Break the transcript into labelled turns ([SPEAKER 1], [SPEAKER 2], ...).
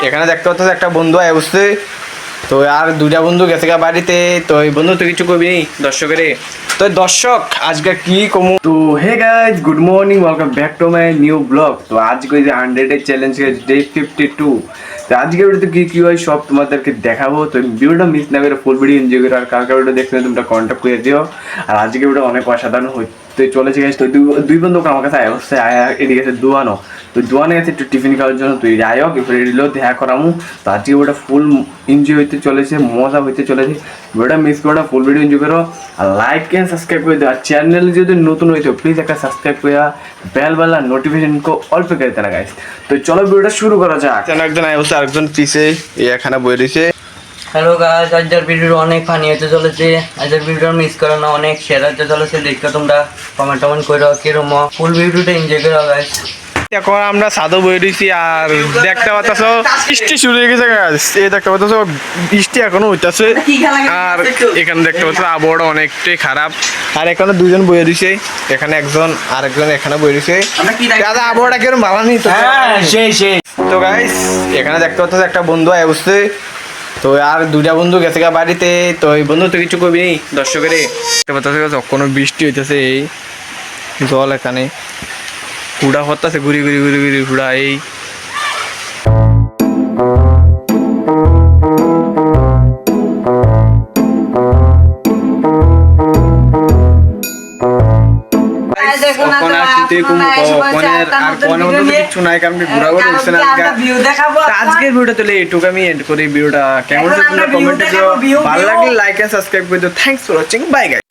[SPEAKER 1] এখানে দেখতে পাচ্ছ একটা বন্ধু আয় বসছে। তো আর দুইটা বন্ধু গেছে গা বাড়িতে। তো এই বন্ধু তুই কিছু কবি নি দর্শকের? তো দর্শক আজকে কি কমু। তো hey guys, good morning, welcome back to my new blog. তো আজকে যে 100 এর চ্যালেঞ্জ ডে 52। তো আজকে ভিডিওতে কি কি হয় সব তোমাদেরকে দেখাবো। তো ভিডিওটা মিস না করে ফুল ভিডিও এনজয় করো। আর কার কার ভিডিও দেখতে তোমরা কন্ট্যাক্ট করে দিও। আর আজকে ভিডিও অনেক অসাধারণ হতে চলেছে গাইজ। তো দুই বন্ধু আমার কাছে আয় হচ্ছে, আয়া এদিকে গেছে দুয়ানো। তো দোয়ানে গেছে একটু টিফিন খাওয়ার জন্য। তুই যাইও এবার এলো দেখা করামু। তো আজকে ওটা ফুল এনজয় হইতে চলেছে, মজা হইতে চলেছে। ভিডিওটা মিস করো, ফুল ভিডিও এনজয় করো। আর লাইক এন্ড সাবস্ক্রাইব করে দিও। আর চ্যানেল যদি নতুন হইতো প্লিজ একটা সাবস্ক্রাইব করে বেল বেলা নোটিফিকেশন কো অল পে করে দেনা গাইস। তো চলো ভিডিওটা শুরু করা যাক। একজন আয় বসে, আরেকজন পিছে এখানে বই রয়েছে।
[SPEAKER 2] হ্যালো গাইস, আজকের ভিডিও অনেক ফানি হতে চলেছে। আজকের ভিডিও মিস করো না, অনেক শেয়ার হতে চলেছে। দেখো তোমরা কমেন্ট টমেন্ট করো কিরকম ফুল ভিডিওটা এনজয় করো গাইস।
[SPEAKER 1] এখন আমরা সাদো বই রয়েছি আর দেখতে পাচ্ছ বৃষ্টি শুরু হয়ে গেছে গাইস। এই দেখতে পাচ্ছ বৃষ্টি এখনো হইতাছে। আর এখানে দেখতে পাচ্ছ আবহাওয়াটা অনেকটাই খারাপ। আর এখানে দুজন বই রয়েছে, এখানে একজন আরেকজন এখানে বই রয়েছে। দাদা আবহাওয়াটা কিরকম ভালো নেই তো? তো গাইস এখানে দেখতে পাচ্ছ একটা বন্ধু আয় বসছে। তো আর দুইটা বন্ধু গেছে গা বাড়িতে। তো এই বন্ধু তুই কিছু কবি নি দর্শকের? দেখতে পাচ্ছ কোনো বৃষ্টি হইতেছে, এই জল এখানে হুড়া হতাছে, ঘুরি ঘুরি ঘুরি ঘুরি হুড়া। এই আজকের ভিডিওটা তাহলে এটুকু আমি এন্ড করি। ভিডিওটা কেমন হচ্ছে তোমরা কমেন্টে দিও। ভালো লাগলে লাইক এন্ড সাবস্ক্রাইব করে দিও। Thanks for watching, bye guys.